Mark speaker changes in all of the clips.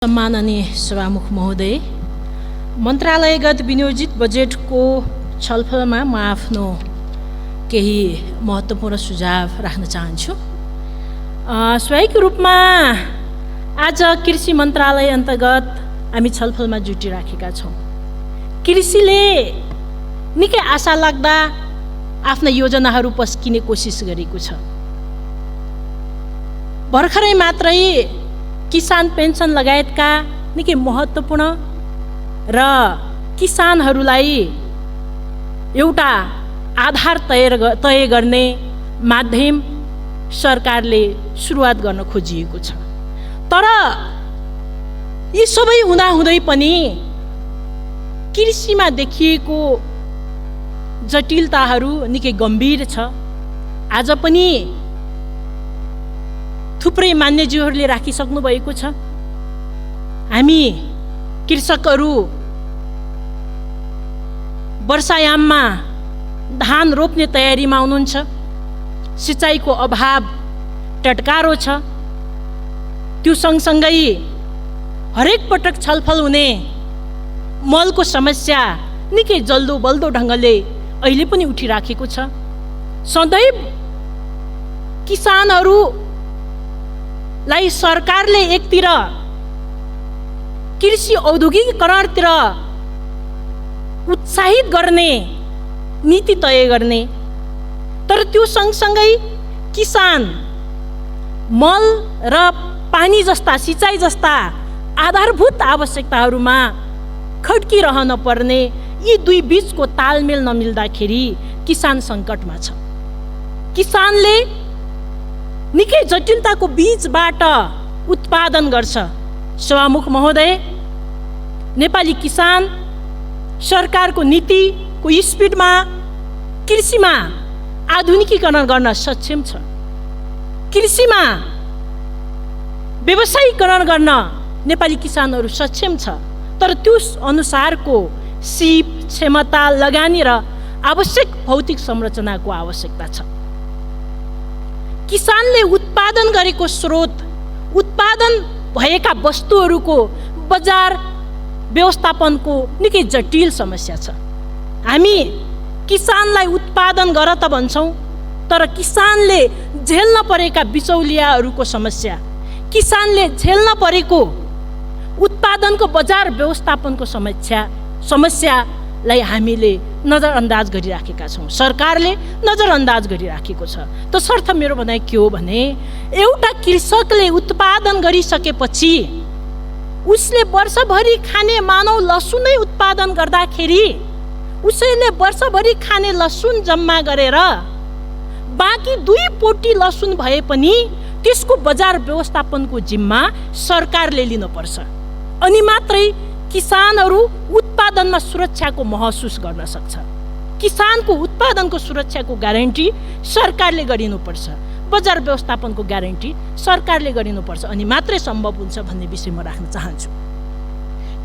Speaker 1: सम्माननीय सभामुख महोदय, मन्त्रालयगत विनियोजित बजेटको छलफलमा म आफ्नो केही महत्त्वपूर्ण सुझाव राख्न चाहन्छु। स्वाभाविक रूपमा आज कृषि मन्त्रालय अन्तर्गत हामी छलफलमा जुटिराखेका छौँ। कृषिले निकै आशा लाग्दा आफ्ना योजनाहरू पस्किने कोसिस गरेको छ। भर्खरै मात्रै किसान पेन्सन लगायतका निकै महत्त्वपूर्ण र किसानहरूलाई एउटा आधार तय गर्ने माध्यम सरकारले सुरुवात गर्न खोजिएको छ। तर यी सबै हुँदाहुँदै पनि कृषिमा देखिएको जटिलताहरू निकै गम्भीर छ। आज पनि थुप्रै मान्यज्यूहरूले राखिसक्नु भएको छ। हामी कृषकहरू वर्षायाममा धान रोप्ने तयारीमा हुनुहुन्छ। सिँचाइको अभाव टटकारो छ। त्यो सँगसँगै हरेक पटक छलफल हुने मलको समस्या निकै जल्दो बल्दो ढङ्गले अहिले पनि उठिराखेको छ। सदैव किसानहरूलाई सरकारले एकतिर कृषि औद्योगिकीकरणतिर उत्साहित गर्ने नीति तय गर्ने, तर त्यो सँगसँगै किसान मल र पानी जस्ता सिँचाइ जस्ता आधारभूत आवश्यकताहरूमा खड्किरहन पर्ने यी दुई बीचको तालमेल नमिल्दाखेरि किसान सङ्कटमा छ। किसानले निकै जटिलताको बीचबाट उत्पादन गर्छ। सभामुख महोदय, नेपाली किसान सरकारको नीतिको स्पिडमा कृषिमा आधुनिकीकरण गर्न सक्षम छ। कृषिमा व्यवसायीकरण गर्न नेपाली किसानहरू सक्षम छ। तर त्यो अनुसारको सिप, क्षमता, लगानी र आवश्यक भौतिक संरचनाको आवश्यकता छ। किसानले उत्पादन गरेको स्रोत, उत्पादन भएका वस्तुहरूको बजार व्यवस्थापनको निकै जटिल समस्या छ। हामी किसानलाई उत्पादन गर त भन्छौँ, तर किसानले झेल्न परेका बिचौलियाहरूको समस्या, किसानले झेल्न परेको उत्पादनको बजार व्यवस्थापनको समस्यालाई हामीले नजरअन्दाज गरिराखेका छौँ। सरकारले नजरअन्दाज गरिराखेको छ। तसर्थ मेरो भनाइ के हो भने, एउटा कृषकले उत्पादन गरिसकेपछि उसले वर्षभरि खाने मानव लसुनै उत्पादन गर्दाखेरि उसैले वर्षभरि खाने लसुन जम्मा गरेर बाँकी 2 पोटी लसुन भए पनि त्यसको बजार व्यवस्थापनको जिम्मा सरकारले लिनुपर्छ। अनि मात्रै किसानहरू उत्पादनमा सुरक्षाको महसुस गर्न सक्छ। किसानको उत्पादनको सुरक्षाको ग्यारेन्टी सरकारले गरिनुपर्छ। बजार व्यवस्थापनको ग्यारेन्टी सरकारले गरिनुपर्छ। अनि मात्रै सम्भव हुन्छ भन्ने विषय म राख्न चाहन्छु।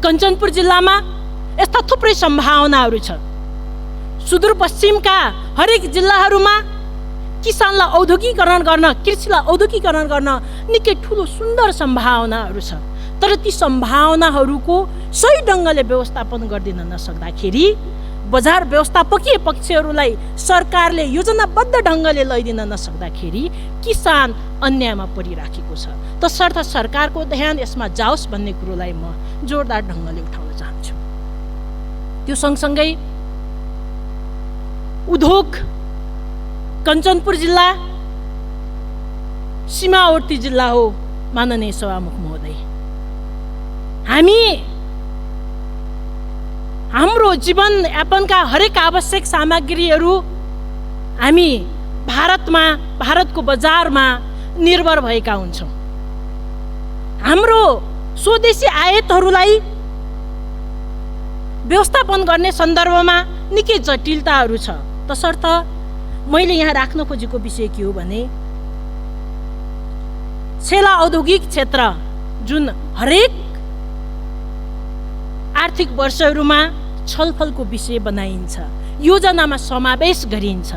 Speaker 1: कञ्चनपुर जिल्लामा यस्ता थुप्रै सम्भावनाहरू छ। सुदूरपश्चिमका हरेक जिल्लाहरूमा किसानलाई औद्योगिकीकरण गर्न, कृषिलाई औद्योगिकीकरण गर्न निकै ठुलो सुन्दर सम्भावनाहरू छ। तर ती सम्भावनाहरूको सही ढङ्गले व्यवस्थापन गरिदिन नसक्दाखेरि, बजार व्यवस्थापकीय पक्षहरूलाई सरकारले योजनाबद्ध ढङ्गले लैदिन नसक्दाखेरि किसान अन्यायमा परिराखेको छ। तसर्थ सरकारको ध्यान यसमा जाओस् भन्ने कुरोलाई म जोरदार ढङ्गले उठाउन चाहन्छु। त्यो सँगसँगै उद्योग, कञ्चनपुर जिल्ला सीमावर्ती जिल्ला हो। माननीय सभामुख महोदय, हाम्रो जीवनयापनका हरेक आवश्यक सामग्रीहरू हामी भारतको बजारमा निर्भर भएका हुन्छौँ। हाम्रो स्वदेशी आयातहरूलाई व्यवस्थापन गर्ने सन्दर्भमा निकै जटिलताहरू छ। तसर्थ मैले यहाँ राख्न खोजेको विषय के हो भने, सेला औद्योगिक क्षेत्र जुन हरेक आर्थिक वर्षहरूमा छलफलको विषय बनाइन्छ, योजनामा समावेश गरिन्छ,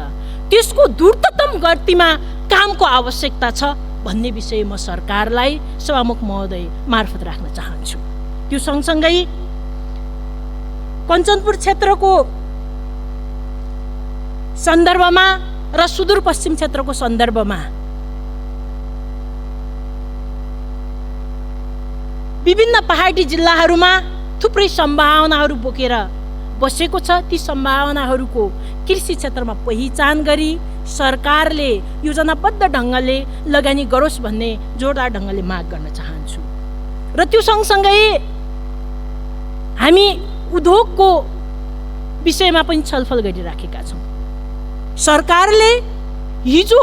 Speaker 1: त्यसको द्रुततम गतिमा कामको आवश्यकता छ। भन्ने विषय म सरकारलाई सभामुख महोदय मार्फत राख्न चाहन्छु। त्यो सँगसँगै कञ्चनपुर क्षेत्रको सन्दर्भमा र सुदूरपश्चिम क्षेत्रको सन्दर्भमा विभिन्न पहाडी जिल्लाहरूमा थुप्रै सम्भावनाहरू बोकेर बसेको छ। ती सम्भावनाहरूको कृषि क्षेत्रमा पहिचान गरी सरकारले योजनाबद्ध ढङ्गले लगानी गरोस् भन्ने जोरदार ढङ्गले माग गर्न चाहन्छु। र त्यो सँगसँगै हामी उद्योगको विषयमा पनि छलफल गरिराखेका छौँ। सरकारले हिजो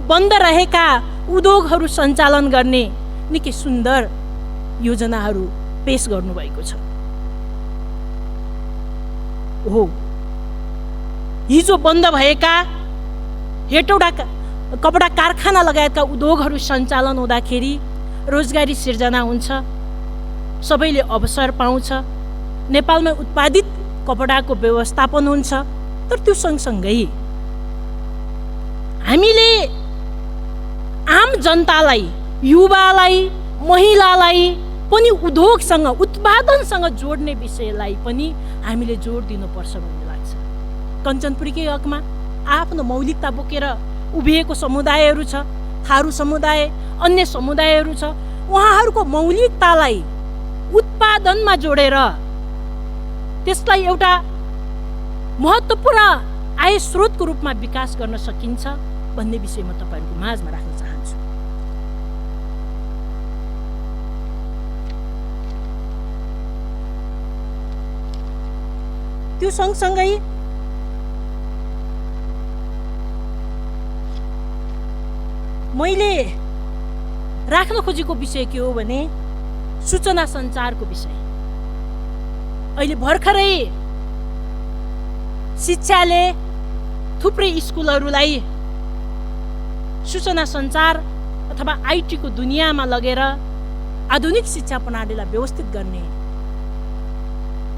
Speaker 1: बन्द रहेका उद्योगहरू सञ्चालन गर्ने निकै सुन्दर योजनाहरू पेश गर्नुभएको छ। हो, हिजो बन्द भएका हेटौडा कपडा कारखाना लगायतका उद्योगहरू सञ्चालन हुँदाखेरि रोजगारी सिर्जना हुन्छ, सबैले अवसर पाउँछ, नेपालमा उत्पादित कपडाको व्यवस्थापन हुन्छ। तर त्यो सँगसँगै हामीले आम जनतालाई, युवालाई, महिलालाई पनि उद्योगसँग, उत्पादनसँग जोड्ने विषयलाई पनि हामीले जोड दिनुपर्छ भन्ने लाग्छ। कञ्चनपुरकै हकमा आफ्नो मौलिकता बोकेर उभिएको समुदायहरू छ, थारू समुदाय, अन्य समुदायहरू छ। उहाँहरूको मौलिकतालाई उत्पादनमा जोडेर त्यसलाई एउटा महत्त्वपूर्ण आय स्रोतको रूपमा विकास गर्न सकिन्छ भन्ने विषय म तपाईँहरूको माझमा राख्न चाहन्छु। त्यो सँगसँगै मैले राख्न खोजेको विषय के हो भने सूचना सञ्चारको विषय। अहिले भर्खरै शिक्षाले थुप्रै स्कुलहरूलाई सूचना सञ्चार अथवा आइटीको दुनियाँमा लगेर आधुनिक शिक्षा प्रणालीलाई व्यवस्थित गर्ने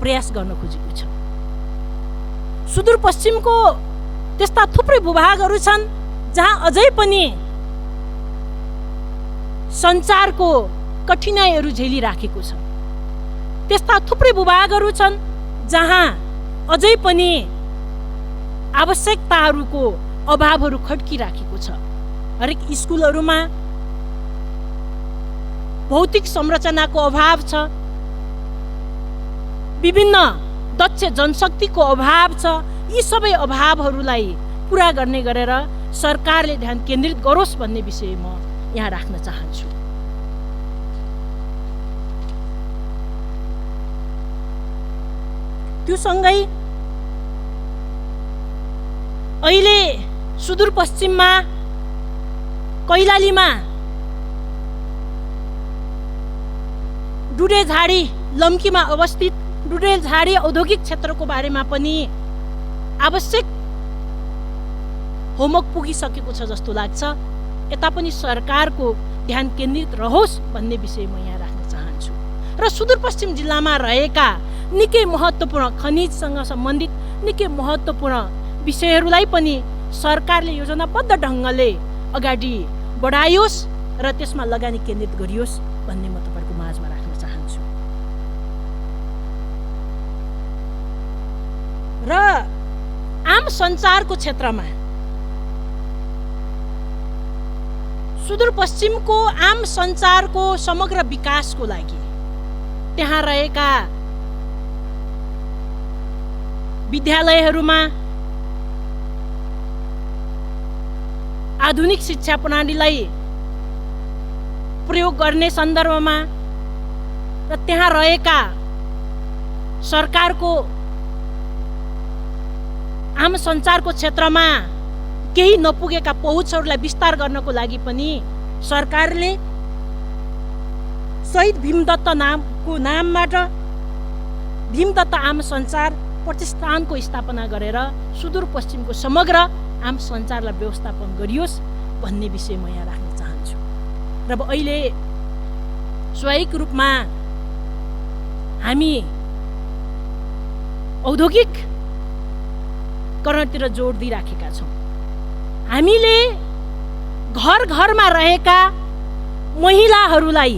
Speaker 1: प्रयास गर्न खोजेको छ। सुदूरपश्चिमको त्यस्ता थुप्रै भूभागहरू छन् जहाँ अझै पनि सञ्चारको कठिनाइहरू झेलिराखेको छ। त्यस्ता थुप्रै भूभागहरू छन् जहाँ अझै पनि आवश्यकताहरूको अभावहरू खड्किराखेको छ। हरेक स्कुलहरूमा भौतिक संरचनाको अभाव छ, विभिन्न दक्ष जनशक्तिको अभाव छ। यी सबै अभावहरूलाई पुरा गर्ने गरेर सरकारले ध्यान केन्द्रित गरोस् भन्ने विषय म यहाँ राख्न चाहन्छु। त्यो सँगै अहिले सुदूरपश्चिममा कैलालीमा डुडेझाडी लम्कीमा अवस्थित डुडेझाडी औद्योगिक क्षेत्रको बारेमा पनि आवश्यक होमवर्क पुगिसकेको छ जस्तो लाग्छ। यता पनि सरकारको ध्यान केन्द्रित रहोस् भन्ने विषय म यहाँ राख्न चाहन्छु। र सुदूरपश्चिम जिल्लामा रहेका निकै महत्त्वपूर्ण खनिजसँग सम्बन्धित निकै महत्त्वपूर्ण विषयहरूलाई पनि सरकारले योजनाबद्ध ढङ्गले अगाडि बढायोस् र त्यसमा लगानी केन्द्रित गरियोस् भन्ने म तपाईँहरूको माझमा राख्न चाहन्छु। र आम सञ्चारको क्षेत्रमा सुदूरपश्चिमको आम सञ्चारको समग्र विकासको लागि त्यहाँ रहेका विद्यालयहरूमा आधुनिक शिक्षा प्रणालीलाई प्रयोग गर्ने सन्दर्भमा र त्यहाँ रहेका सरकारको आम सञ्चारको क्षेत्रमा केही नपुगेका पहुँचहरूलाई विस्तार गर्नको लागि पनि सरकारले शहीद भीमदत्त नामको नामबाट भीमदत्त आम सञ्चार प्रतिष्ठानको स्थापना गरेर सुदूरपश्चिमको समग्र आम सञ्चारलाई व्यवस्थापन गरियोस् भन्ने विषय म यहाँ राख्न चाहन्छु। र अब अहिले स्वाभाविक रूपमा हामी औद्योगिकरणतिर जोड दिइराखेका छौँ। हामीले घर घरमा रहेका महिलाहरूलाई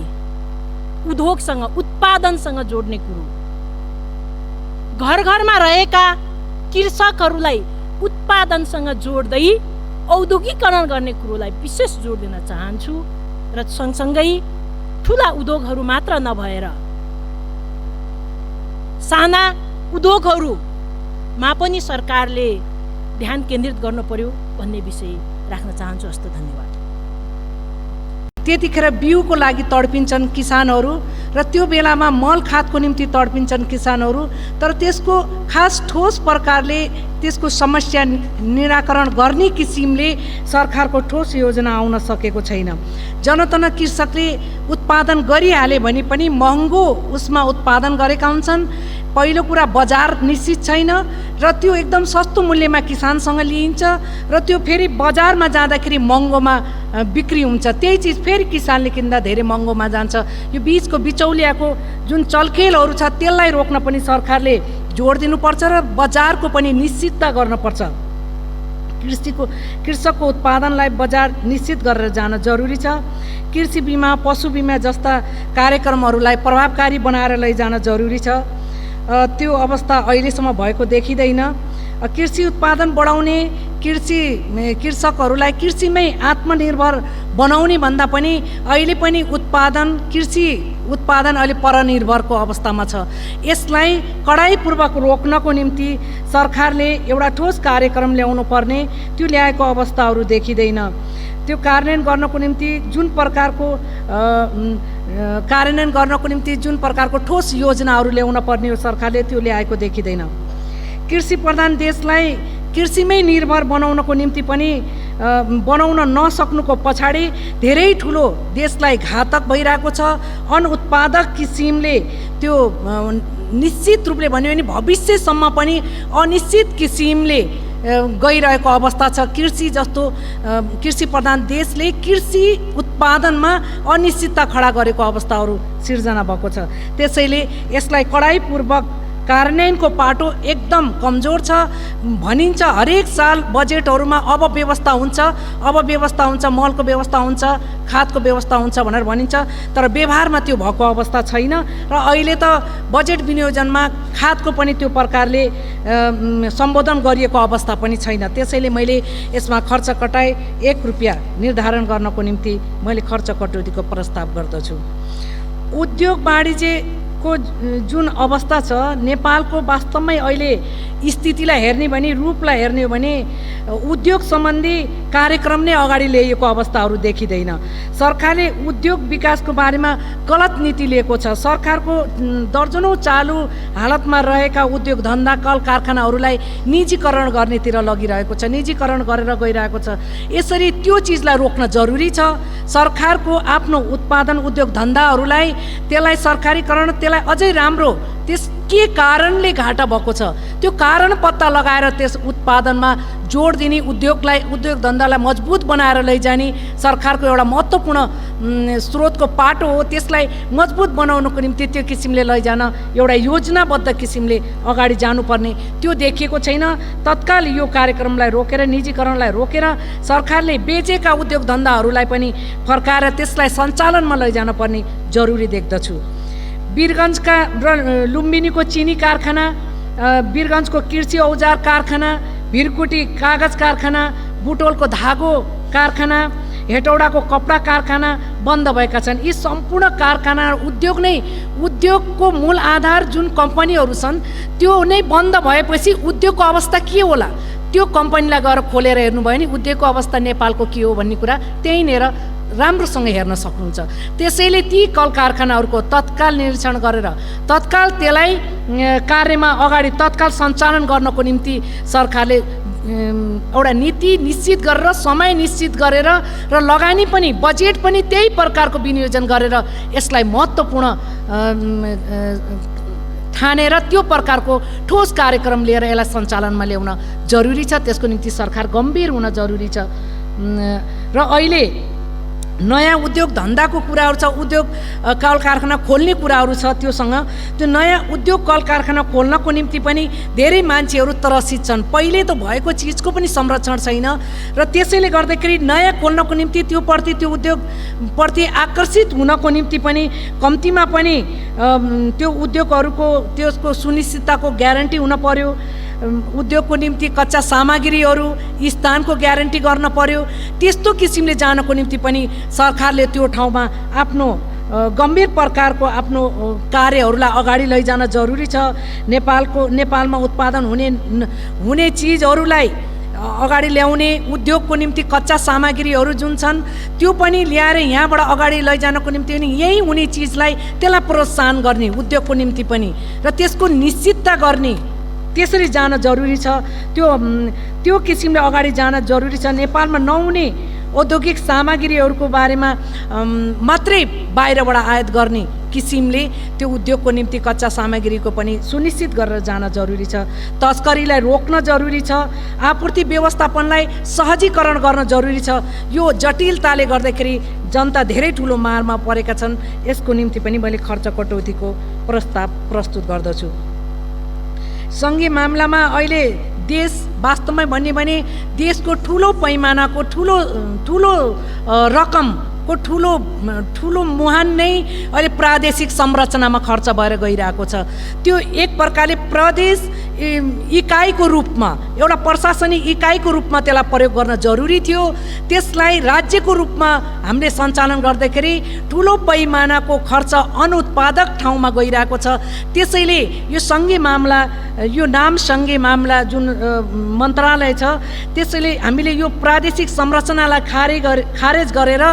Speaker 1: उद्योगसँग उत्पादनसँग जोड्ने कुरो, घर घरमा रहेका कृषकहरूलाई उत्पादनसँग जोड्दै औद्योगिकरण गर्ने कुरोलाई विशेष जोड दिन चाहन्छु। र सँगसँगै ठुला उद्योगहरू मात्र नभएर साना उद्योगहरूमा पनि सरकारले ध्यान केन्द्रित गर्नु पर्यो भन्ने विषय राख्न चाहन्छु। हस्त धन्यवाद।
Speaker 2: त्यतिखेर बिउको लागि तडपिन्छन् किसानहरू र त्यो बेलामा मल खादको निम्ति तडपिन्छन् किसानहरू, तर त्यसको खास ठोस प्रकारले त्यसको समस्या निराकरण गर्ने किसिमले सरकारको ठोस योजना आउन सकेको छैन। जनतन कृषकले उत्पादन गरिहाले भने पनि महँगो उसमा उत्पादन गरेका हुन्छन्। पहिलो कुरा बजार निश्चित छैन र त्यो एकदम सस्तो मूल्यमा किसानसँग लिइन्छ र त्यो फेरि बजारमा जाँदाखेरि महँगोमा बिक्री हुन्छ। त्यही चिज फेरि किसानले किन्दा धेरै महँगोमा जान्छ। यो बिचको बिचौलियाको जुन चलखेलहरू छ त्यसलाई रोक्न पनि सरकारले जोड दिनुपर्छ र बजारको पनि निश्चितता गर्नुपर्छ। कृषकको उत्पादनलाई बजार निश्चित गरेर जान जरुरी छ। कृषि बिमा, पशु बिमा जस्ता कार्यक्रमहरूलाई प्रभावकारी बनाएर लैजान जरुरी छ। त्यो अवस्था अहिलेसम्म भएको देखिँदैन। कृषि उत्पादन बढाउने, कृषकहरूलाई कृषिमै आत्मनिर्भर बनाउने भन्दा पनि अहिले पनि कृषि उत्पादन अहिले परनिर्भरको अवस्थामा छ। यसलाई कडाइपूर्वक रोक्नको निम्ति सरकारले एउटा ठोस कार्यक्रम ल्याउनु पर्ने, त्यो ल्याएको अवस्थाहरू देखिँदैन। त्यो कार्यान्वयन गर्नको निम्ति जुन प्रकारको ठोस योजनाहरू ल्याउन पर्ने हो सरकारले त्यो ल्याएको देखिँदैन। कृषि प्रधान देशलाई कृषिमै निर्भर बनाउनको निम्ति पनि बनाउन नसक्नुको पछाडि धेरै ठुलो देशलाई घातक भइरहेको छ। अनुत्पादक किसिमले त्यो निश्चित रूपले भन्यो भने भविष्यसम्म पनि अनिश्चित किसिमले गइरहेको अवस्था छ। कृषि जस्तो कृषि प्रधान देशले कृषि उत्पादनमा अनिश्चितता खडा गरेको अवस्थाहरू सिर्जना भएको छ। त्यसैले यसलाई कडाइपूर्वक कार्यान्वयनको पाटो एकदम कमजोर छ। भनिन्छ हरेक साल बजेटहरूमा अब व्यवस्था हुन्छ, मलको व्यवस्था हुन्छ, खादको व्यवस्था हुन्छ भनेर भनिन्छ, तर व्यवहारमा त्यो भएको अवस्था छैन। र अहिले त बजेट विनियोजनमा खादको पनि त्यो प्रकारले सम्बोधन गरिएको अवस्था पनि छैन। त्यसैले मैले यसमा खर्च कटाइ 1 रुपियाँ निर्धारण गर्नको निम्ति मैले खर्च कटौतीको प्रस्ताव गर्दछु। उद्योग वाणिज्यको जुन अवस्था छ, नेपालको वास्तवमै अहिले स्थितिलाई हेर्ने भने, रूपलाई हेर्ने हो भने उद्योग सम्बन्धी कार्यक्रम नै अगाडि ल्याइएको अवस्थाहरू देखिँदैन। सरकारले उद्योग विकासको बारेमा गलत नीति लिएको छ। सरकारको दर्जनौँ चालु हालतमा रहेका उद्योग धन्दा कल कारखानाहरूलाई निजीकरण गर्नेतिर लगिरहेको छ, निजीकरण गरेर गइरहेको छ। यसरी त्यो चिजलाई रोक्न जरुरी छ। सरकारको आफ्नो उत्पादन उद्योग धन्दाहरूलाई त्यसलाई सरकारीकरण, त्यसलाई अझै राम्रो, त्यस के कारणले घाटा भएको छ त्यो कारण पत्ता लगाएर त्यस उत्पादनमा जोड दिने, उद्योग धन्दालाई मजबुत बनाएर लैजाने सरकारको एउटा महत्त्वपूर्ण स्रोतको पाटो हो। त्यसलाई मजबुत बनाउनको निम्ति त्यो किसिमले लैजान एउटा योजनाबद्ध किसिमले अगाडि जानुपर्ने, त्यो देखिएको छैन। तत्काल यो कार्यक्रमलाई रोकेर, निजीकरणलाई रोकेर सरकारले बेचेका उद्योग धन्दाहरूलाई पनि फर्काएर त्यसलाई सञ्चालनमा लैजान पर्ने जरुरी देख्दछु। वीरगञ्जका र लुम्बिनीको चिनी कारखाना, वीरगञ्जको कृषि औजार कारखाना, भिरकुटी कागज कारखाना, बुटोलको धागो कारखाना, हेटौडाको कपडा कारखाना बन्द भएका छन्। यी सम्पूर्ण कारखाना उद्योगको मूल आधार जुन कम्पनीहरू छन् त्यो नै बन्द भएपछि उद्योगको अवस्था के होला, त्यो कम्पनीलाई गएर खोलेर हेर्नुभयो भने उद्योगको अवस्था नेपालको के हो भन्ने कुरा त्यहीँनिर राम्रोसँग हेर्न सक्नुहुन्छ। त्यसैले ती कल कारखानाहरूको तत्काल निरीक्षण गरेर तत्काल त्यसलाई कार्यमा अगाडि तत्काल सञ्चालन गर्नको निम्ति सरकारले एउटा नीति निश्चित गरेर, समय निश्चित गरेर र लगानी पनि, बजेट पनि त्यही प्रकारको विनियोजन गरेर यसलाई महत्त्वपूर्ण ठानेर त्यो प्रकारको ठोस कार्यक्रम लिएर यसलाई सञ्चालनमा ल्याउन जरुरी छ। त्यसको निम्ति सरकार गम्भीर हुन जरुरी छ। र अहिले नयाँ उद्योग धन्दाको कुराहरू छ, उद्योग कल कारखाना खोल्ने कुराहरू छ, त्योसँग त्यो नयाँ उद्योग कल कारखाना खोल्नको निम्ति पनि धेरै मान्छेहरू त्रसित छन्। पहिले त भएको चिजको पनि संरक्षण छैन र त्यसैले गर्दाखेरि नयाँ खोल्नको निम्ति त्यो उद्योगप्रति आकर्षित हुनको निम्ति पनि कम्तीमा पनि त्यो उद्योगहरूको त्यसको सुनिश्चितताको ग्यारेन्टी हुन पर्यो। उद्योगको निम्ति कच्चा सामग्रीहरू स्थानको ग्यारेन्टी गर्न पर्यो। त्यस्तो किसिमले जानको निम्ति पनि सरकारले त्यो ठाउँमा आफ्नो गम्भीर प्रकारको आफ्नो कार्यहरूलाई अगाडि लैजान जरुरी छ। नेपालमा उत्पादन हुने चिजहरूलाई अगाडि ल्याउने, उद्योगको निम्ति कच्चा सामग्रीहरू जुन छन् त्यो पनि ल्याएर यहाँबाट अगाडि लैजानको निम्ति पनि यही हुने चिजलाई त्यसलाई प्रोत्साहन गर्ने उद्योगको निम्ति पनि र त्यसको निश्चितता गर्ने, त्यसरी जान जरुरी छ। त्यो किसिमले अगाडि जान जरुरी छ। नेपालमा नहुने औद्योगिक सामग्रीहरूको बारेमा मात्रै बाहिरबाट आयात गर्ने किसिमले त्यो उद्योगको निम्ति कच्चा सामग्रीको पनि सुनिश्चित गरेर जान जरुरी छ। तस्करीलाई रोक्न जरुरी छ। आपूर्ति व्यवस्थापनलाई सहजीकरण गर्न जरुरी छ। यो जटिलताले गर्दाखेरि जनता धेरै ठुलो मारमा परेका छन्। यसको निम्ति पनि मैले खर्च कटौतीको प्रस्ताव प्रस्तुत गर्दछु। सङ्घीय मामलामा अहिले देश वास्तवमै भन्ने भने देशको ठुलो पैमानाको ठुलो रकमको ठुलो मुहान नै अहिले प्रादेशिक संरचनामा खर्च भएर गइरहेको छ। त्यो एक प्रकारले प्रदेश इकाइको रूपमा, एउटा प्रशासनिक इकाइको रूपमा त्यसलाई प्रयोग गर्न जरुरी थियो। त्यसलाई राज्यको रूपमा हामीले सञ्चालन गर्दाखेरि ठुलो पैमानाको खर्च अनुत्पादक ठाउँमा गइरहेको छ। त्यसैले यो सङ्घीय मामला, यो नाम सङ्घीय मामला जुन मन्त्रालय छ, त्यसैले हामीले यो प्रादेशिक संरचनालाई खारेज गरेर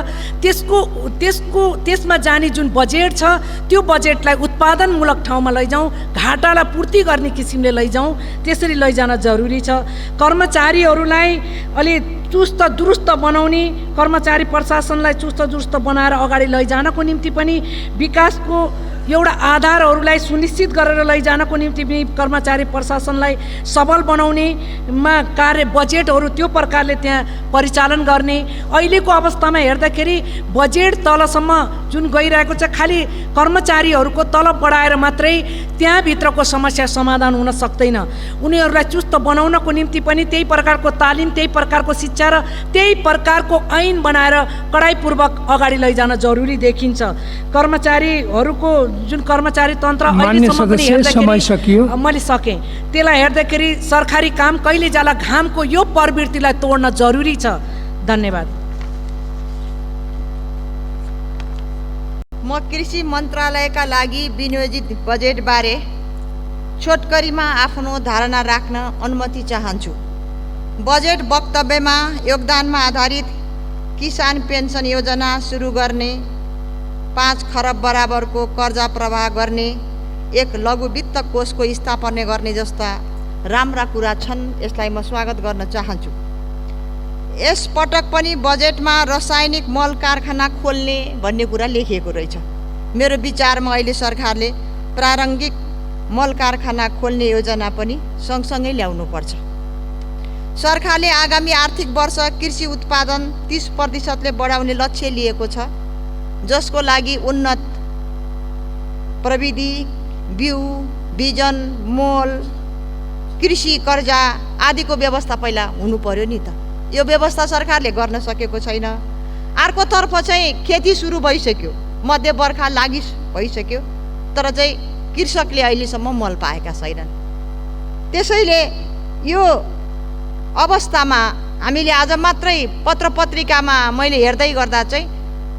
Speaker 2: त्यसमा जाने जुन बजेट छ त्यो बजेटलाई उत्पादनमूलक ठाउँमा लैजाउँ, घाटालाई पूर्ति गर्ने किसिमले लैजाउँ, त्यसरी लैजान जरुरी छ। कर्मचारीहरूलाई अलि चुस्त दुरुस्त बनाउने, कर्मचारी प्रशासनलाई चुस्त दुरुस्त बनाएर अगाडि लैजानको निम्ति पनि विकासको एउटा आधारहरूलाई सुनिश्चित गरेर लैजानको निम्ति पनि कर्मचारी प्रशासनलाई सबल बनाउनेमा कार्य बजेटहरू त्यो प्रकारले त्यहाँ परिचालन गर्ने। अहिलेको अवस्थामा हेर्दाखेरि बजेट तलसम्म जुन गइरहेको छ, खालि कर्मचारीहरूको तलब बढाएर मात्रै त्यहाँभित्रको समस्या समाधान हुन सक्दैन। उनीहरूलाई चुस्त बनाउनको निम्ति पनि त्यही प्रकारको तालिम, त्यही प्रकारको शिक्षा र त्यही प्रकारको ऐन बनाएर कडाइपूर्वक अगाडि लैजान जरुरी देखिन्छ। कर्मचारीहरूको जुन कर्मचारी तन्त्र अहिलेसम्म पनि हेर्दाखेरि मैले सकेँ त्यसलाई हेर्दाखेरि सरकारी काम कहिले जाला घामको यो प्रवृत्तिलाई तोड्न जरुरी छ। धन्यवाद।
Speaker 3: म कृषि मन्त्रालयका लागि विनियोजित बजेटबारे छोटकरीमा आफ्नो धारणा राख्न अनुमति चाहन्छु। बजेट वक्तव्यमा योगदानमा आधारित किसान पेन्सन योजना सुरु गर्ने, 5 खरब बराबरको कर्जा प्रवाह गर्ने, एक लघु वित्त कोषको स्थापना गर्ने जस्ता राम्रा कुरा छन्। यसलाई म स्वागत गर्न चाहन्छु। यस पटक पनि बजेटमा रासायनिक मल कारखाना खोल्ने भन्ने कुरा लेखिएको रहेछ। मेरो विचारमा अहिले सरकारले प्रारम्भिक मल कारखाना खोल्ने योजना पनि सँगसँगै ल्याउनुपर्छ। सरकारले आगामी आर्थिक वर्ष कृषि उत्पादन 30% बढाउने लक्ष्य लिएको छ, जसको लागि उन्नत प्रविधि, बिउ, बिजन, मोल, कृषि कर्जा आदिको व्यवस्था पहिला हुनु पर्यो नि त। यो व्यवस्था सरकारले गर्न सकेको छैन। अर्कोतर्फ चाहिँ खेती सुरु भइसक्यो, मध्य बर्खा लागि भइसक्यो, तर चाहिँ कृषकले अहिलेसम्म मल पाएका छैनन्। त्यसैले यो अवस्थामा हामीले आज मात्रै पत्रपत्रिकामा मैले हेर्दै गर्दा चाहिँ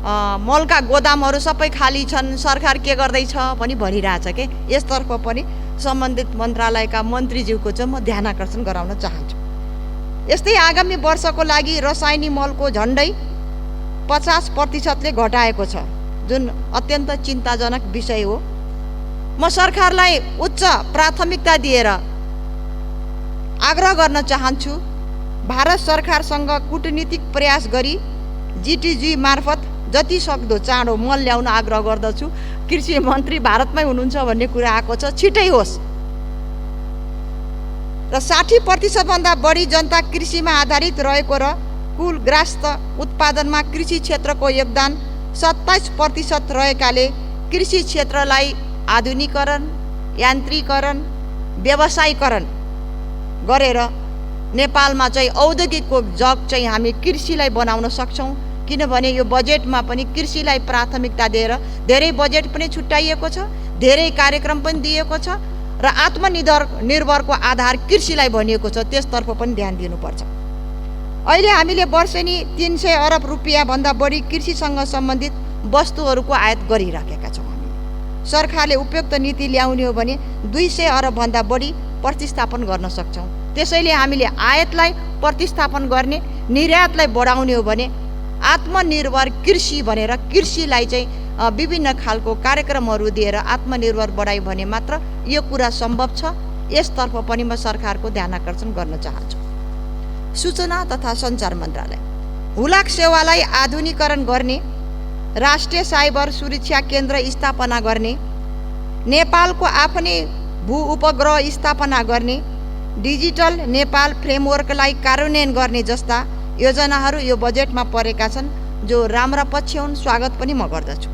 Speaker 3: मलका गोदामहरू सबै खाली छन्, सरकार के गर्दैछ पनि भनिरहेछ के। यसतर्फ पनि सम्बन्धित मन्त्रालयका मन्त्रीज्यूको चाहिँ म ध्यान आकर्षण गराउन चाहन्छु। यस्तै आगामी वर्षको लागि रसायनिक मलको झन्डै 50% घटाएको छ, जुन अत्यन्त चिन्ताजनक विषय हो। म सरकारलाई उच्च प्राथमिकता दिएर आग्रह गर्न चाहन्छु। भारत सरकारसँग कूटनीतिक प्रयास गरी जिटिजी मार्फत जति सक्दो चाँडो मल ल्याउन आग्रह गर्दछु। कृषि मन्त्री भारतमै हुनुहुन्छ भन्ने कुरा आएको छ, छिटै होस्। र 60% भन्दा बढी जनता कृषिमा आधारित रहेको र कुल ग्रास्त उत्पादनमा कृषि क्षेत्रको योगदान 27% रहेकाले कृषि क्षेत्रलाई आधुनिकीकरण, यान्त्रिकरण, व्यवसायीकरण गरेर नेपालमा चाहिँ औद्योगिकको जग चाहिँ हामी कृषिलाई बनाउन सक्छौँ। किनभने यो बजेटमा पनि कृषिलाई प्राथमिकता दिएर धेरै बजेट पनि छुट्याइएको छ, धेरै कार्यक्रम पनि दिएको छ र आत्मनिर्भरको आधार कृषिलाई भनिएको छ, त्यसतर्फ पनि ध्यान दिनुपर्छ। अहिले हामीले वर्षेनी 300 अरब रुपियाँभन्दा बढी कृषिसँग सम्बन्धित वस्तुहरूको आयात गरिराखेका छौँ। हामीले सरकारले उपयुक्त नीति ल्याउने हो भने 200 अरबभन्दा बढी प्रतिस्थापन गर्न सक्छौँ। त्यसैले हामीले आयातलाई प्रतिस्थापन गर्ने, निर्यातलाई बढाउने हो भने आत्मनिर्भर कृषि भनेर कृषिलाई चाहिँ विभिन्न खालको कार्यक्रमहरू दिएर आत्मनिर्भर बढायो भने मात्र यो कुरा सम्भव छ। यसतर्फ पनि म सरकारको ध्यान आकर्षण गर्न चाहन्छु। सूचना तथा सञ्चार मन्त्रालय हुलाक सेवालाई आधुनिकीकरण गर्ने, राष्ट्रिय साइबर सुरक्षा केन्द्र स्थापना गर्ने, नेपालको आफ्नै भू उपग्रह स्थापना गर्ने, डिजिटल नेपाल फ्रेमवर्कलाई कार्यान्वयन गर्ने जस्ता योजनाहरू यो बजेटमा परेका छन्, जो राम्रा पक्ष हुन्, स्वागत पनि म गर्दछु।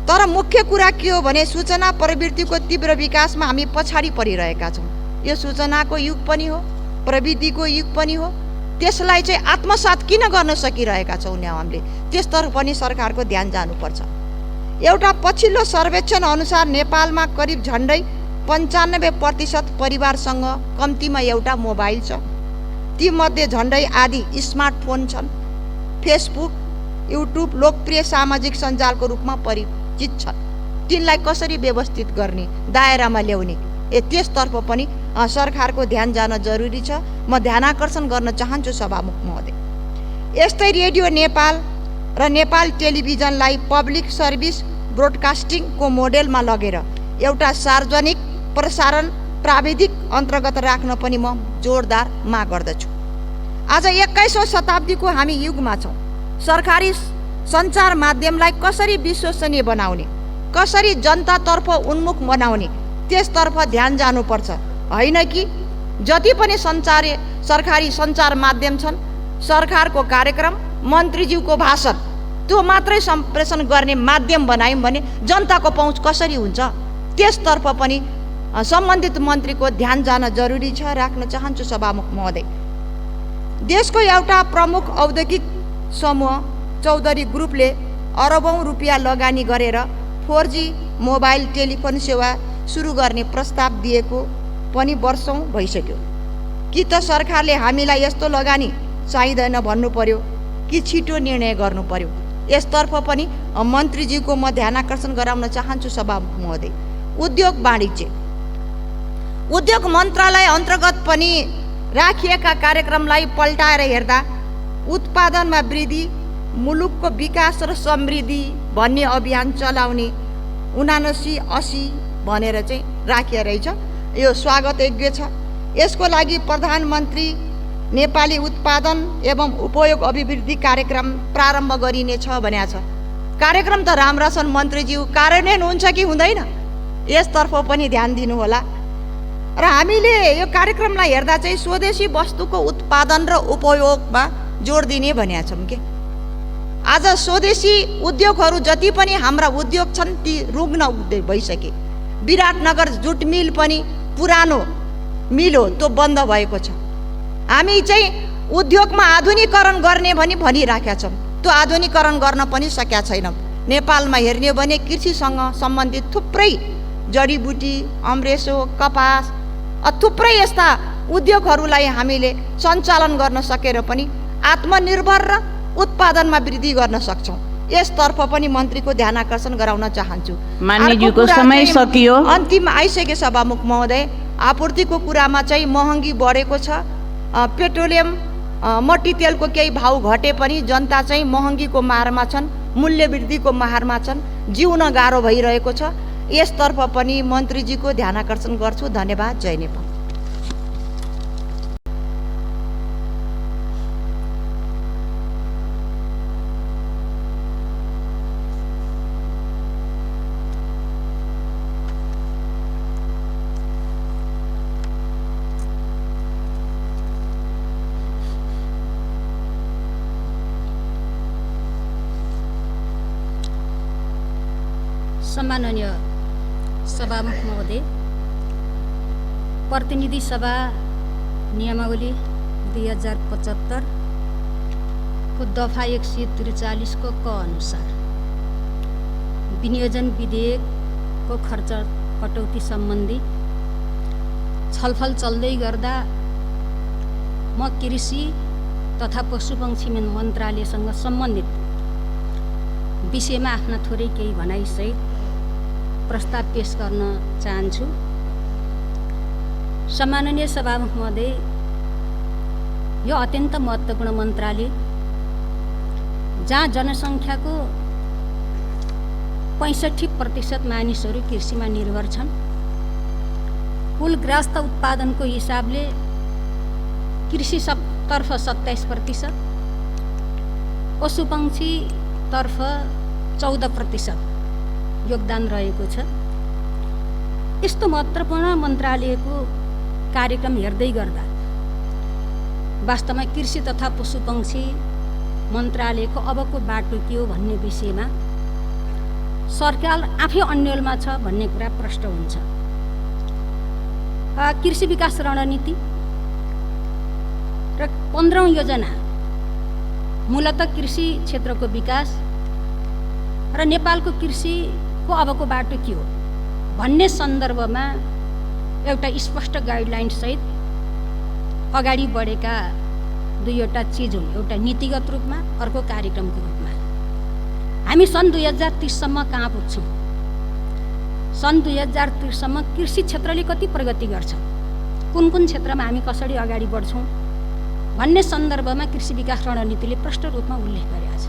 Speaker 3: तर मुख्य कुरा के हो भने सूचना प्रविधिको तीव्र विकासमा हामी पछाडि परिरहेका छौँ। यो सूचनाको युग पनि हो, प्रविधिको युग पनि हो, त्यसलाई चाहिँ आत्मसात किन गर्न सकिरहेका छौँ हामीले, त्यसतर्फ पनि सरकारको ध्यान जानुपर्छ। एउटा पछिल्लो सर्वेक्षण अनुसार नेपालमा करिब झन्डै 95% परिवारसँग कम्तीमा एउटा मोबाइल छ। तीमध्ये झन्डै आधी स्मार्टफोन छन्। फेसबुक, युट्युब लोकप्रिय सामाजिक सञ्जालको रूपमा परिचित छन्। तिनलाई कसरी व्यवस्थित गर्ने, दायरामा ल्याउने, त्यसतर्फ पनि सरकारको ध्यान जान जरुरी छ। म ध्यानाकर्षण गर्न चाहन्छु सभामुख महोदय। यस्तै रेडियो नेपाल र नेपाल टेलिभिजनलाई पब्लिक सर्भिस ब्रोडकास्टिङको मोडेलमा लगेर एउटा सार्वजनिक प्रसारण प्राविधिक अन्तर्गत राख्न पनि म जोरदार माग गर्दछु। आज 21औं शताब्दीको हामी युगमा छौँ। सरकारी सञ्चार माध्यमलाई कसरी विश्वसनीय बनाउने, कसरी जनतातर्फ उन्मुख बनाउने, त्यसतर्फ ध्यान जानुपर्छ। होइन कि जति पनि सरकारी सञ्चार माध्यम छन्, सरकारको कार्यक्रम, मन्त्रीज्यूको भाषण, त्यो मात्रै सम्प्रेषण गर्ने माध्यम बनायौँ भने जनताको पहुँच कसरी हुन्छ, त्यसतर्फ पनि सम्बन्धित मन्त्रीको ध्यान जान जरुरी छ। राख्न चाहन्छु सभामुख महोदय। देशको एउटा प्रमुख औद्योगिक समूह चौधरी ग्रुपले अरबौं रुपियाँ लगानी गरेर 4G मोबाइल टेलिफोन सेवा सुरु गर्ने प्रस्ताव दिएको पनि वर्षौं भइसक्यो। कि त सरकारले हामीलाई यस्तो लगानी चाहिँदैन भन्नु पर्यो कि छिटो निर्णय गर्नु पर्यो, यसतर्फ पनि मन्त्रीज्यूको म ध्यानाकर्षण गराउन चाहन्छु सभामुख महोदय। उद्योग मन्त्रालय अन्तर्गत पनि राखिएका कार्यक्रमलाई पल्टाएर हेर्दा उत्पादनमा वृद्धि, मुलुकको विकास र समृद्धि भन्ने अभियान चलाउने 7980 भनेर चाहिँ राखिएको रहेछ। यो स्वागत योग्य छ। यसको लागि प्रधानमन्त्री नेपाली उत्पादन एवं उपयोग अभिवृद्धि कार्यक्रम प्रारम्भ गरिनेछ भनेको छ। कार्यक्रम त राम्रा छन् मन्त्रीज्यू, कार्यान्वयन हुन्छ कि हुँदैन, यसतर्फ पनि ध्यान दिनु होला। र हामीले यो कार्यक्रमलाई हेर्दा चाहिँ स्वदेशी वस्तुको उत्पादन र उपयोगमा जोड दिने भनेका छौँ के। आज स्वदेशी उद्योगहरू जति पनि हाम्रा उद्योग छन् ती रुग्न भइसके। विराटनगर जुट मिल पनि पुरानो मिल हो, त्यो बन्द भएको छ। हामी चाहिँ उद्योगमा आधुनिकीकरण गर्ने भनिराखेका छौँ, त्यो आधुनिकीकरण गर्न पनि सकेका छैनौँ। नेपालमा हेर्ने हो भने कृषिसँग सम्बन्धित थुप्रै जडीबुटी, अम्रेसो, कपास, थुप्रै यस्ता उद्योगहरूलाई हामीले सञ्चालन गर्न सकेर पनि आत्मनिर्भर र उत्पादनमा वृद्धि गर्न सक्छौँ। यसतर्फ पनि मन्त्रीको ध्यान आकर्षण गराउन चाहन्छु।
Speaker 4: माननीयज्यूको समय सकियो,
Speaker 3: अन्तिममा आइसके सभामुख महोदय। आपूर्तिको कुरामा चाहिँ महँगी बढेको छ। पेट्रोलियम मट्टी तेलको केही भाउ घटे पनि जनता चाहिँ महँगीको मारमा छन्, मूल्य वृद्धिको मारमा छन्, जिउन गाह्रो भइरहेको छ। यसतर्फ पनि मन्त्रीजीको ध्यान आकर्षण गर्छु। धन्यवाद। जय नेपाल।
Speaker 5: सम्माननीय सभामुख महोदय, प्रतिनिधि सभा नियमावली 2075 को दफा 143 को क अनुसार विनियोजन विधेयकको खर्च कटौती सम्बन्धी छलफल चल्दै गर्दा म कृषि तथा पशुपक्षी मन्त्रालयसँग सम्बन्धित विषयमा आफ्ना थोरै केही भनाइसहित प्रस्ताव पेश गर्न चाहन्छु। सम्माननीय सभामुख महोदय, यो अत्यन्त महत्त्वपूर्ण मन्त्रालय जहाँ जनसङ्ख्याको 65% मानिसहरू कृषिमा निर्भर छन्। कुल गृहस्थ उत्पादनको हिसाबले कृषि तर्फ 27%, पशुपक्षीतर्फ 14% योगदान रहेको छ। यस्तो महत्त्वपूर्ण मन्त्रालयको कार्यक्रम हेर्दै गर्दा वास्तवमा कृषि तथा पशुपक्षी मन्त्रालयको अबको बाटो के हो भन्ने विषयमा सरकार आफै अन्यलमा छ भन्ने कुरा प्रष्ट हुन्छ। कृषि विकास रणनीति र 15औं योजना मूलतः कृषि क्षेत्रको विकास र नेपालको कृषिको अबको बाटो के हो भन्ने सन्दर्भमा एउटा स्पष्ट गाइडलाइनसहित अगाडि बढेका दुईवटा चिज हुन्। एउटा नीतिगत रूपमा, अर्को कार्यक्रमको रूपमा। हामी सन् 2030 सम्म कहाँ पुग्छौँ, सन् 2030 सम्म कृषि क्षेत्रले कति प्रगति गर्छ, कुन कुन क्षेत्रमा हामी कसरी अगाडि बढ्छौँ भन्ने सन्दर्भमा कृषि विकास रणनीतिले प्रष्ट रूपमा उल्लेख गरेको छ।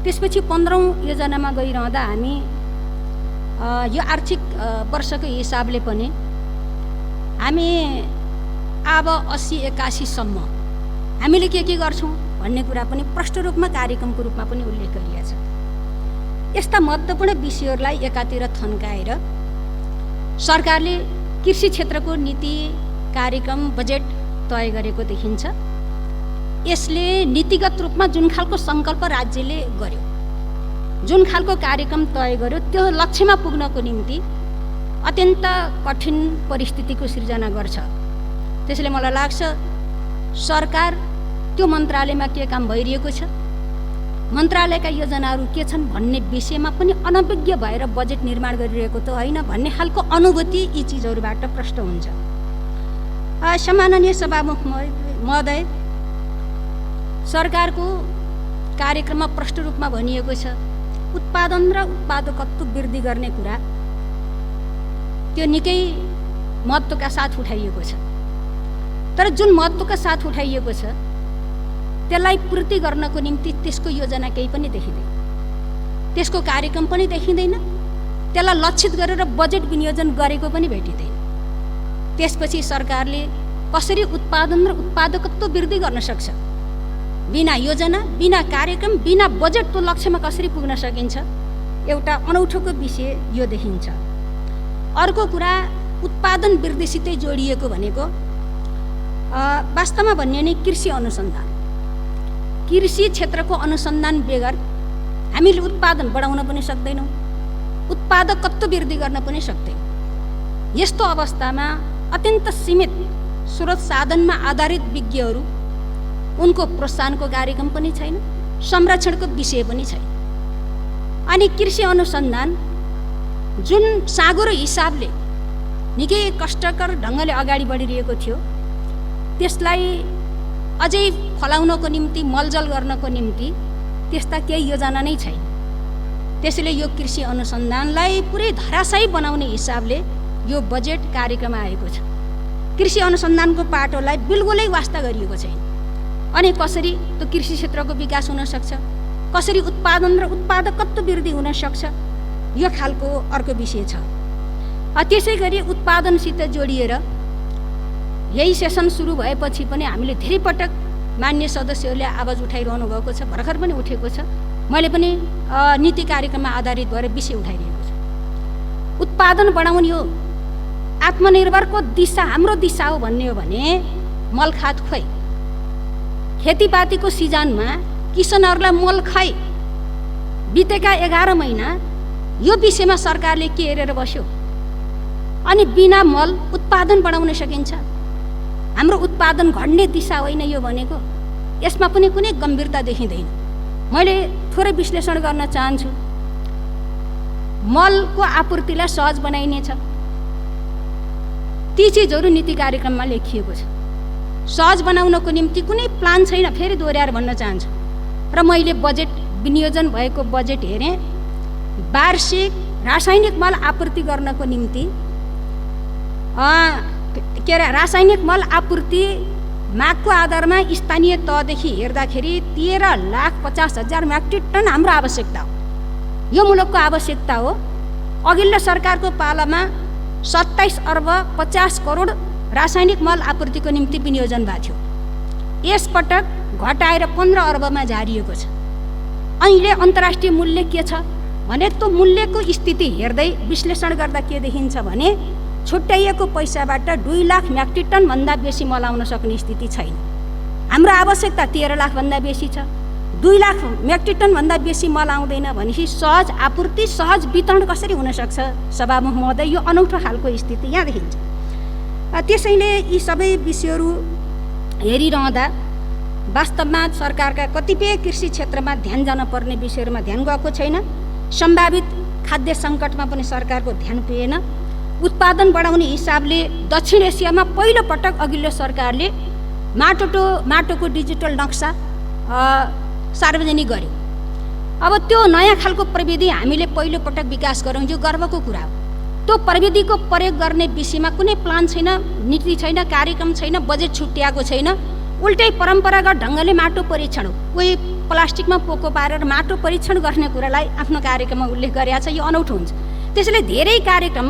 Speaker 5: त्यसपछि 15औं योजनामा गइरहँदा हामी यो आर्थिक वर्षको हिसाबले पनि हामी अब 80-81 सम्म हामीले के गर्छौँ भन्ने कुरा पनि प्रष्ट रूपमा कार्यक्रमको रूपमा पनि उल्लेख गरिएको छ। यस्ता महत्त्वपूर्ण विषयहरूलाई एकातिर थन्काएर सरकारले कृषि क्षेत्रको नीति, कार्यक्रम, बजेट तय गरेको देखिन्छ। यसले नीतिगत रूपमा जुन खालको सङ्कल्प राज्यले गर्यो, जुन खालको कार्यक्रम तय गर्यो, त्यो लक्ष्यमा पुग्नको निम्ति अत्यन्त कठिन परिस्थितिको सिर्जना गर्छ। त्यसले मलाई लाग्छ सरकार त्यो मन्त्रालयमा के काम भइरहेको छ, मन्त्रालयका योजनाहरू के छन् भन्ने विषयमा पनि अनभिज्ञ भएर बजेट निर्माण गरिरहेको त होइन भन्ने खालको अनुभूति यी चिजहरूबाट प्रष्ट हुन्छ। सम्माननीय सभामुख महोदय, सरकारको कार्यक्रममा प्रष्ट रूपमा भनिएको छ उत्पादन र उत्पादकत्व वृद्धि गर्ने कुरा, त्यो निकै महत्त्वका साथ उठाइएको छ। तर जुन महत्त्वका साथ उठाइएको छ त्यसलाई पूर्ति गर्नको निम्ति त्यसको योजना केही पनि देखिँदैन, त्यसको कार्यक्रम पनि देखिँदैन, त्यसलाई लक्षित गरेर बजेट विनियोजन गरेको पनि भेटिँदैन। त्यसपछि सरकारले कसरी उत्पादन र उत्पादकत्व वृद्धि गर्न सक्छ, बिना योजना, बिना कार्यक्रम, बिना बजेट त्यो लक्ष्यमा कसरी पुग्न सकिन्छ, एउटा अनौठोको विषय यो देखिन्छ। अर्को कुरा उत्पादन वृद्धिसितै जोडिएको भनेको वास्तवमा भन्ने नै कृषि अनुसन्धान। कृषि क्षेत्रको अनुसन्धान बेगर हामीले उत्पादन बढाउन पनि सक्दैनौँ, उत्पादकत्व वृद्धि गर्न पनि सक्दैनौँ। यस्तो अवस्थामा अत्यन्त सीमित स्रोत साधनमा आधारित विज्ञहरू, उनको प्रोत्साहनको कार्यक्रम पनि छैन, संरक्षणको विषय पनि छैन। अनि कृषि अनुसन्धान जुन साँगुरो हिसाबले निकै कष्टकर ढङ्गले अगाडि बढिरहेको थियो, त्यसलाई अझै फलाउनको निम्ति, मलजल गर्नको निम्ति त्यस्ता केही योजना नै छैन। त्यसैले यो कृषि अनुसन्धानलाई पुरै धराशायी बनाउने हिसाबले यो बजेट कार्यक्रम आएको छ। कृषि अनुसन्धानको पाटोलाई बिल्कुलै वास्ता गरिएको छैन। अनि कसरी त्यो कृषि क्षेत्रको विकास हुन सक्छ, कसरी उत्पादन र उत्पादकत्व वृद्धि हुन सक्छ, यो खालको अर्को विषय छ। त्यसै गरी उत्पादनसित जोडिएर यही सेसन सुरु भएपछि पनि हामीले धेरै पटक मान्य सदस्यहरूले आवाज उठाइरहनु भएको छ, भर्खर पनि उठेको छ, मैले पनि नीति कार्यक्रममा आधारित भएर विषय उठाइरहेको छु। उत्पादन बढाउने हो, आत्मनिर्भरको दिशा हाम्रो दिशा हो भन्ने हो भने मलखाद खोइ, खेतीपातीको सिजनमा किसानहरूलाई मल खै, बितेका 11 महिना यो विषयमा सरकारले के हेरेर बस्यो? अनि बिना मल उत्पादन बढाउन सकिन्छ? हाम्रो उत्पादन घट्ने दिशा होइन यो भनेको। यसमा पनि कुनै गम्भीरता देखिँदैन। मैले थोरै विश्लेषण गर्न चाहन्छु। मलको आपूर्तिलाई सहज बनाइनेछ, ती चिजहरू नीति कार्यक्रममा लेखिएको छ। सहज बनाउनको निम्ति कुनै प्लान छैन। फेरि दोहोऱ्याएर भन्न चाहन्छु। र मैले बजेट विनियोजन भएको बजेट हेरेँ। वार्षिक रासायनिक मल आपूर्ति गर्नको निम्ति के अरे रासायनिक मल आपूर्ति मागको आधारमा स्थानीय तहदेखि हेर्दाखेरि 13,50,000 मेट्रिक टन हाम्रो आवश्यकता हो। यो मुलुकको आवश्यकता हो। अघिल्लो सरकारको पालामा 27 अर्ब 50 करोड रासायनिक मल आपूर्तिको निम्ति विनियोजन भएको थियो। यसपटक घटाएर 15 अर्बमा झारिएको छ। अहिले अन्तर्राष्ट्रिय मूल्य के छ भने त्यो मूल्यको स्थिति हेर्दै विश्लेषण गर्दा के देखिन्छ भने छुट्याइएको पैसाबाट 2 लाख मेट्रिक टनभन्दा बेसी मल आउन सक्ने स्थिति छैन। हाम्रो आवश्यकता 13 लाखभन्दा बेसी छ। 2 लाख मेट्रिक टनभन्दा बेसी मल आउँदैन भनेपछि सहज आपूर्ति सहज वितरण कसरी हुनसक्छ? सभामुख महोदय, यो अनौठो खालको स्थिति यहाँ देखिन्छ। त्यसैले यी सबै विषयहरू हेरिरहँदा वास्तवमा सरकारका कतिपय कृषि क्षेत्रमा ध्यान जान पर्ने विषयहरूमा ध्यान गएको छैन। सम्भावित खाद्य सङ्कटमा पनि सरकारको ध्यान पुगेन। उत्पादन बढाउने हिसाबले दक्षिण एसियामा पहिलो पटक अघिल्लो सरकारले माटोको डिजिटल नक्सा सार्वजनिक गर्यो। अब त्यो नयाँ खालको प्रविधि हामीले पहिलो पटक विकास गरौँ, यो गर्वको कुरा हो। त्यो प्रविधिको प्रयोग गर्ने विषयमा कुनै प्लान छैन, नीति छैन, कार्यक्रम छैन, बजेट छुट्याएको छैन। उल्टै परम्परागत ढङ्गले माटो परीक्षण हो, कोही प्लास्टिकमा पोको पारेर माटो परीक्षण गर्ने कुरालाई आफ्नो कार्यक्रममा उल्लेख गरेका छ। यो अनौठो हुन्छ। त्यसैले धेरै कार्यक्रम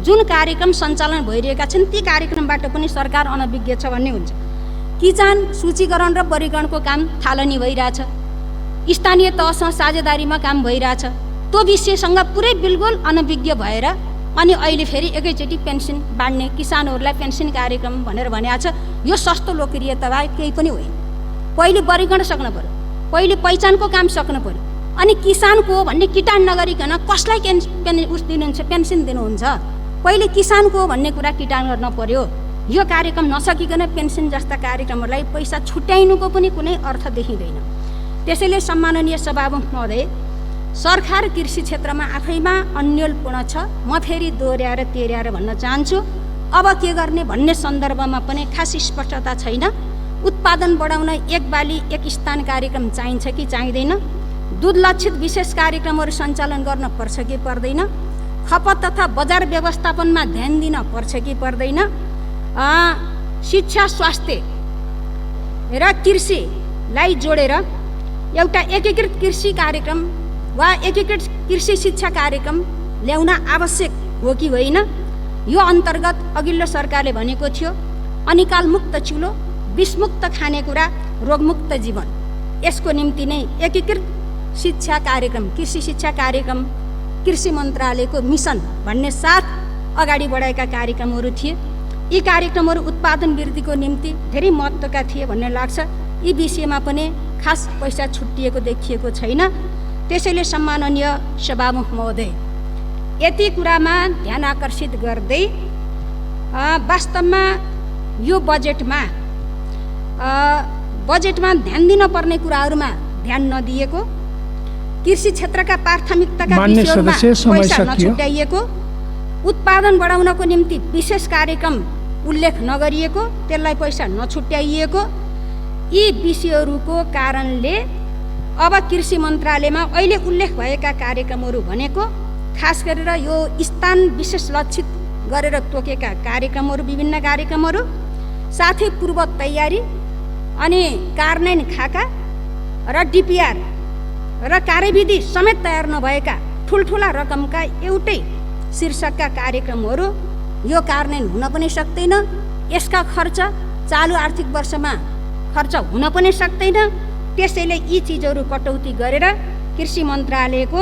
Speaker 5: जुन कार्यक्रम सञ्चालन भइरहेका छन् ती कार्यक्रमबाट पनि सरकार अनभिज्ञ छ भन्ने हुन्छ। किसान सूचीकरण र वर्गीकरणको काम थालनी भइरहेछ, स्थानीय तहसँग साझेदारीमा काम भइरहेछ। त्यो विषयसँग पुरै बिल्कुल अनभिज्ञ भएर अनि अहिले फेरि एकैचोटि पेन्सन बाँड्ने, किसानहरूलाई पेन्सन कार्यक्रम भनेर भनेको छ। यो सस्तो लोकप्रियता बाहेक केही पनि होइन। पहिले वर्गीकरण सक्नु पऱ्यो, पहिले पहिचानको काम सक्नु पऱ्यो, अनि किसानको हो भन्ने किटान नगरिकन कसलाई पेन्सन दिनुहुन्छ? पहिले किसानको हो भन्ने कुरा किटान गर्न पर्यो। यो कार्यक्रम नसकिकन पेन्सन जस्ता कार्यक्रमहरूलाई पैसा छुट्याइनुको पनि कुनै अर्थ देखिँदैन। त्यसैले सम्माननीय सभामुख महोदय, सरकार कृषि क्षेत्रमा आफैमा अन्यलपूर्ण छ। म फेरि दोहोऱ्याएर तेह्र्याएर भन्न चाहन्छु, अब के गर्ने भन्ने सन्दर्भमा पनि खास स्पष्टता छैन। उत्पादन बढाउन एक बाली एक स्थान कार्यक्रम चाहिन्छ कि चाहिँदैन? दूध लक्षित विशेष कार्यक्रमहरू सञ्चालन गर्न पर्छ कि पर्दैन? खपत तथा बजार व्यवस्थापनमा ध्यान दिन पर्छ कि पर्दैन? शिक्षा, स्वास्थ्य र कृषिलाई जोडेर एउटा एकीकृत कृषि कार्यक्रम वा एकीकृत कृषि शिक्षा कार्यक्रम ल्याउन आवश्यक हो कि होइन? यो अन्तर्गत अघिल्लो सरकारले भनेको थियो अनिकालमुक्त चुलो, विषमुक्त खानेकुरा, रोगमुक्त जीवन। यसको निम्ति नै एकीकृत शिक्षा कार्यक्रम, कृषि शिक्षा कार्यक्रम कृषि मन्त्रालयको मिसन भन्ने साथ अगाडि बढाएका कार्यक्रमहरू थिए। यी कार्यक्रमहरू उत्पादन वृद्धिको निम्ति धेरै महत्त्वका थिए भन्ने लाग्छ। यी विषयमा पनि खास पैसा छुट्टिएको देखिएको छैन। त्यसैले सम्माननीय सभामुख महोदय, यति कुरामा ध्यान आकर्षित गर्दै वास्तवमा यो बजेटमा ध्यान दिन पर्ने कुराहरूमा ध्यान नदिएको, कृषि क्षेत्रका प्राथमिकताका विषयहरूमा पैसा नछुट्याइएको, उत्पादन बढाउनको निम्ति विशेष कार्यक्रम उल्लेख नगरिएको, त्यसलाई पैसा नछुट्याइएको, यी विषयहरूको कारणले अब कृषि मन्त्रालयमा अहिले उल्लेख भएका कार्यक्रमहरू भनेको खास गरेर यो स्थान विशेष लक्षित गरेर तोकेका कार्यक्रमहरू, विभिन्न कार्यक्रमहरू, साथै पूर्व तयारी अनि कार्यान्वयन खाका र डिपिआर र कार्यविधि समेत तयार नभएका ठुल्ठुला रकमका एउटै शीर्षकका कार्यक्रमहरू यो कार्यान्वयन हुन पनि सक्दैन। यसका खर्च चालु आर्थिक वर्षमा खर्च हुन पनि सक्दैन। त्यसैले यी चिजहरू कटौती गरेर कृषि मन्त्रालयको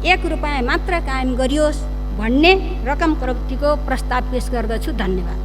Speaker 5: 1 रुपैयाँ मात्र कायम गरियोस् भन्ने रकम कटौतीको प्रस्ताव पेश गर्दछु। धन्यवाद।